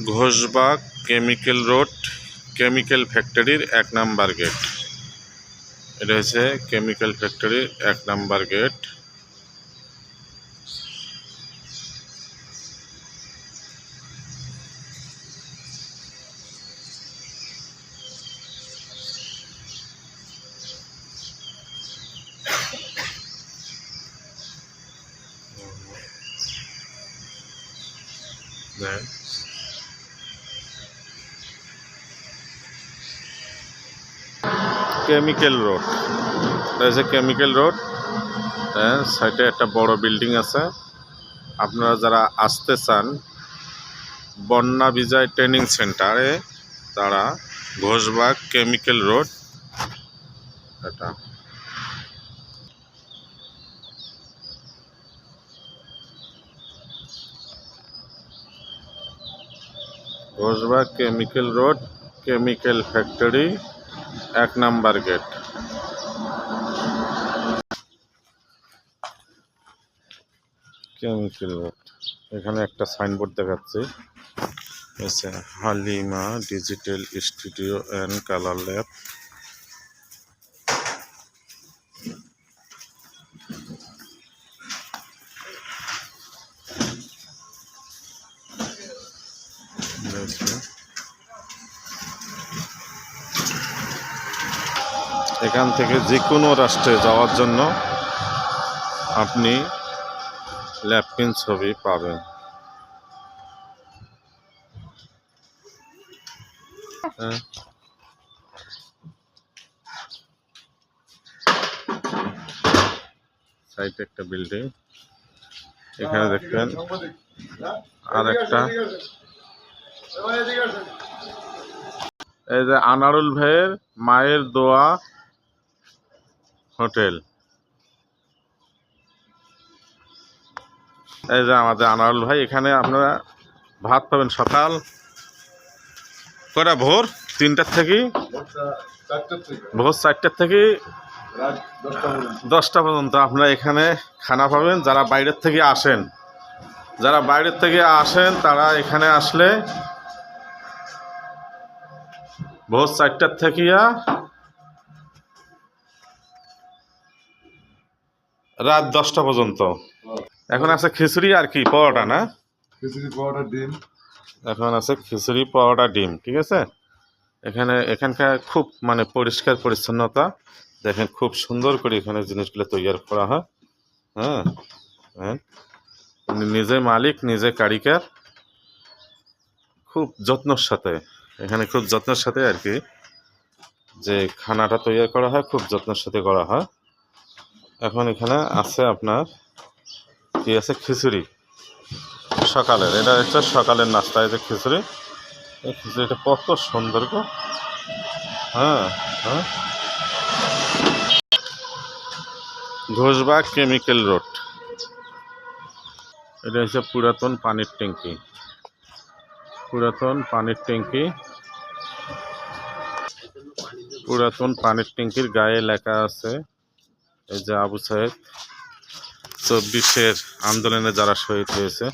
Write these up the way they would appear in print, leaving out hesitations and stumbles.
Ghoshbag chemical road, chemical ফ্যাক্টরির 1 number gate. এটা হচ্ছে কেমিক্যাল ফ্যাক্টরির 1 নাম্বার গেট। কেমিক্যাল রোড, এটা হচ্ছে কেমিক্যাল রোড। সাইডে একটা বড় বিল্ডিং আছে। আপনারা যারা আসতে চান বন্যা বিজয় ট্রেনিং সেন্টারে, তারা ঘোষবাগ কেমিক্যাল রোড, এটা Ghoshbag chemical road, chemical factory 1 number gate. Chemical road, এখানে একটা সাইনবোর্ড দেখাচ্ছে, Halima digital studio and colour lab. এখান থেকে যে কোনো রাষ্ট্রে যাওয়ার জন্য আপনি ল্যাবপ্রিন্ট ছবি পাবেন। সাইডে একটা বিল্ডিং, এখানে দেখবেন আর একটা, এই যে আনারুল ভাইয়ের মায়ের দোয়া হোটেল। এই যে আমাদের আনারুল ভাই, এখানে আপনারা ভাত পাবেন সকাল কটা, ভোর 3টার থেকে, ভোর 4টার থেকে 10টা পর্যন্ত আপনারা এখানে খানা পাবেন। যারা বাইরের থেকে আসেন, তারা এখানে আসলে ভোর 4টার থেকে রাত 10টা পর্যন্ত। এখন আছে খিচুড়ি আর কি পরোটা, না খিচুড়ি পরোটা ডিম, এখন আছে খিচুড়ি পরোটা ডিম, ঠিক আছে। এখানকার খুব মানে পরিষ্কার পরিচ্ছন্নতা, দেখেন খুব সুন্দর করে এখানে জিনিসগুলো তৈরি করা হয়। হ্যাঁ, নিজে মালিক, নিজে কারিগর, খুব যত্নের সাথে, এখানে খুব যত্নের সাথে আর কি যে খানাটা তৈরি করা হয়, খুব যত্নের সাথে করা হয়। এখন এখানে আছে আপনার কি আছে, খিচুড়ি সকালের, এটা হচ্ছে সকালের নাস্তা। এই যে খিচুড়ি, এই খিচুড়িটা কত সুন্দর গো। হ্যাঁ, ঘোষবাগ কেমিক্যাল রোড, এটা হচ্ছে পুরাতন পানির ট্যাঙ্কি। পুরাতন পানির ট্যাঙ্কির গায়ে লেখা আছে, এই যে আবু সাহেব 24-এর আন্দোলনে যারা শহীদ হয়েছে।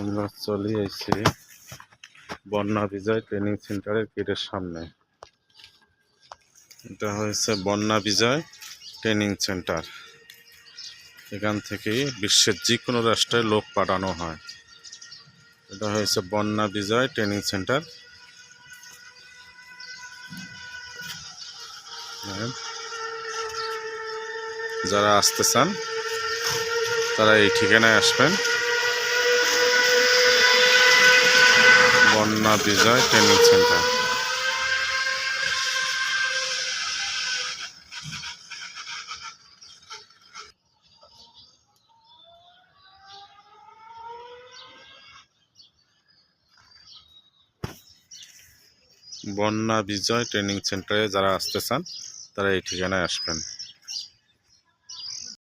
আমরা চলে এসেছি বন্যা বিজয় ট্রেনিং সেন্টারের গেটের সামনে। এটা হয়েছে বন্যা বিজয় ট্রেনিং সেন্টার। এখান থেকেই বিশ্বের যে কোনো রাষ্ট্রে লোক পাঠানো হয়। এটা হয়েছে বন্যা বিজয় ট্রেনিং সেন্টার। যারা আসতে চান তারা এই ঠিকানায় আসবেন, বন্যা বিজয় ট্রেনিং সেন্টার। বন্যা বিজয় ট্রেনিং সেন্টারে যারা আসতে চান তারা এই ঠিকানায় আসবেন।